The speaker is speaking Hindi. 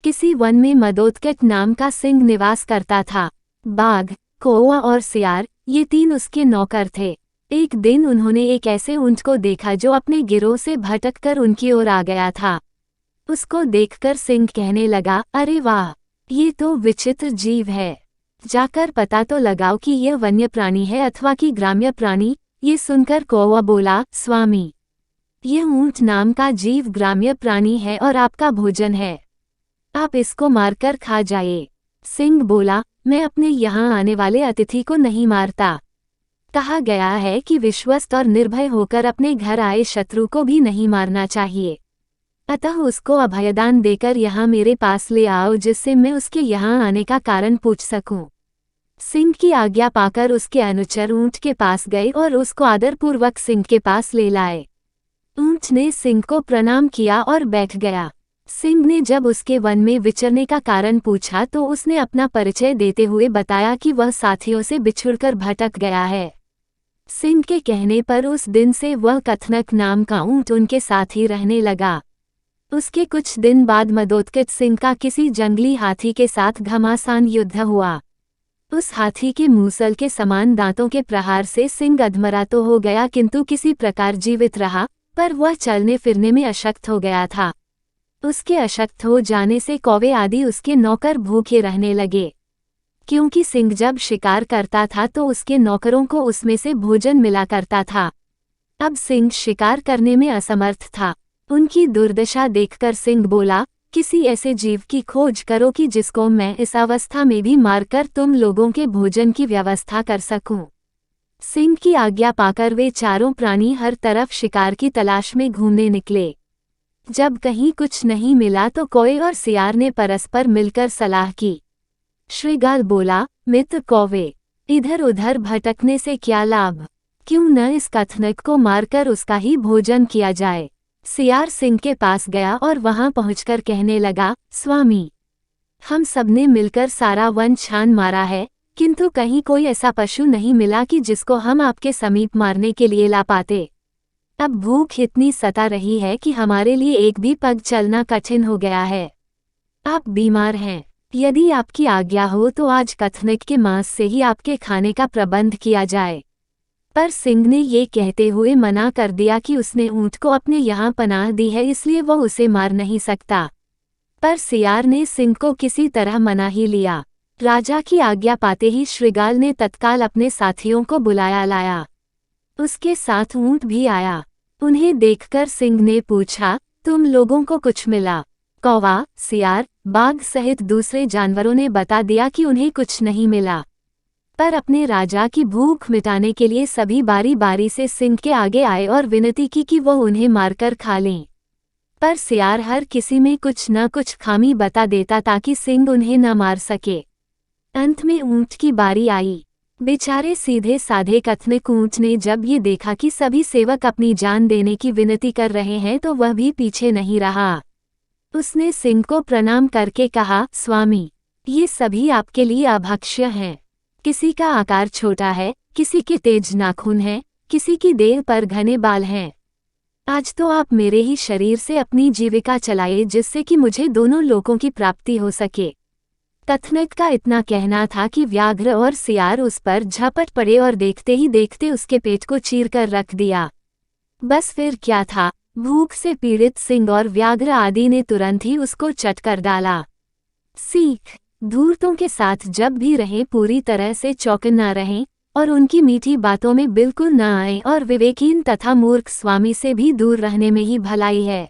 किसी वन में मदोदकट नाम का सिंह निवास करता था। बाघ, कौवा और सियार, ये तीन उसके नौकर थे। एक दिन उन्होंने एक ऐसे ऊंट को देखा जो अपने गिरोह से भटककर उनकी ओर आ गया था। उसको देखकर सिंह कहने लगा, अरे वाह, ये तो विचित्र जीव है। जाकर पता तो लगाओ कि यह वन्य प्राणी है अथवा कि ग्राम्य प्राणी। ये सुनकर कौवा बोला, स्वामी, यह ऊंट नाम का जीव ग्राम्य प्राणी है और आपका भोजन है। आप इसको मारकर खा जाइए। सिंह बोला, मैं अपने यहाँ आने वाले अतिथि को नहीं मारता। कहा गया है कि विश्वस्त और निर्भय होकर अपने घर आए शत्रु को भी नहीं मारना चाहिए। अतः उसको अभयदान देकर यहाँ मेरे पास ले आओ, जिससे मैं उसके यहाँ आने का कारण पूछ सकूं। सिंह की आज्ञा पाकर उसके अनुचर ऊंट के पास गए और उसको आदरपूर्वक सिंह के पास ले लाए। ऊंट ने सिंह को प्रणाम किया और बैठ गया। सिंह ने जब उसके वन में विचरने का कारण पूछा तो उसने अपना परिचय देते हुए बताया कि वह साथियों से बिछुड़कर भटक गया है। सिंह के कहने पर उस दिन से वह कथनक नाम का ऊंट उनके साथ ही रहने लगा। उसके कुछ दिन बाद मदोदकट सिंह का किसी जंगली हाथी के साथ घमासान युद्ध हुआ। उस हाथी के मूसल के समान दांतों के प्रहार से सिंह अधमरा तो हो गया, किंतु किसी प्रकार जीवित रहा, पर वह चलने फिरने में अशक्त हो गया था। उसके अशक्त हो जाने से कौवे आदि उसके नौकर भूखे रहने लगे, क्योंकि सिंह जब शिकार करता था तो उसके नौकरों को उसमें से भोजन मिला करता था। अब सिंह शिकार करने में असमर्थ था। उनकी दुर्दशा देखकर सिंह बोला, किसी ऐसे जीव की खोज करो कि जिसको मैं इस अवस्था में भी मारकर तुम लोगों के भोजन की व्यवस्था कर सकूं। सिंह की आज्ञा पाकर वे चारों प्राणी हर तरफ शिकार की तलाश में घूमने निकले। जब कहीं कुछ नहीं मिला तो कौवे और सियार ने परस्पर मिलकर सलाह की। श्रीगाल बोला, मित्र कौवे, इधर उधर भटकने से क्या लाभ, क्यों न इस कथनक को मारकर उसका ही भोजन किया जाए। सियार सिंह के पास गया और वहां पहुंचकर कहने लगा, स्वामी, हम सबने मिलकर सारा वन छान मारा है, किंतु कहीं कोई ऐसा पशु नहीं मिला कि जिसको हम आपके समीप मारने के लिए ला पाते। अब भूख इतनी सता रही है कि हमारे लिए एक भी पग चलना कठिन हो गया है। आप बीमार हैं, यदि आपकी आज्ञा हो तो आज कथनक के मांस से ही आपके खाने का प्रबंध किया जाए। पर सिंह ने ये कहते हुए मना कर दिया कि उसने ऊंट को अपने यहाँ पनाह दी है, इसलिए वह उसे मार नहीं सकता। पर सियार ने सिंह को किसी तरह मना ही लिया। राजा की आज्ञा पाते ही श्रीगाल ने तत्काल अपने साथियों को बुलाया लाया। उसके साथ ऊंट भी आया। उन्हें देखकर सिंह ने पूछा, तुम लोगों को कुछ मिला? कौवा, सियार, बाघ सहित दूसरे जानवरों ने बता दिया कि उन्हें कुछ नहीं मिला, पर अपने राजा की भूख मिटाने के लिए सभी बारी बारी से सिंह के आगे आए और विनती की कि वह उन्हें मारकर खा लें। पर सियार हर किसी में कुछ न कुछ खामी बता देता ताकि सिंह उन्हें न मार सके। अंत में ऊंट की बारी आई। बेचारे सीधे साधे कथनक ऊंट ने जब ये देखा कि सभी सेवक अपनी जान देने की विनती कर रहे हैं तो वह भी पीछे नहीं रहा। उसने सिंह को प्रणाम करके कहा, स्वामी, ये सभी आपके लिए अभक्ष्य हैं। किसी का आकार छोटा है, किसी के तेज नाखून हैं, किसी की देह पर घने बाल हैं। आज तो आप मेरे ही शरीर से अपनी जीविका चलाए, जिससे कि मुझे दोनों लोकों की प्राप्ति हो सके। कथनक का इतना कहना था कि व्याघ्र और सियार उस पर झपट पड़े और देखते ही देखते उसके पेट को चीर कर रख दिया। बस फिर क्या था, भूख से पीड़ित सिंह और व्याघ्र आदि ने तुरंत ही उसको चट कर डाला। सीख, धूर्तों के साथ जब भी रहें पूरी तरह से चौकन्ना रहें और उनकी मीठी बातों में बिल्कुल न आए, और विवेकहीन तथा मूर्ख स्वामी से भी दूर रहने में ही भलाई है।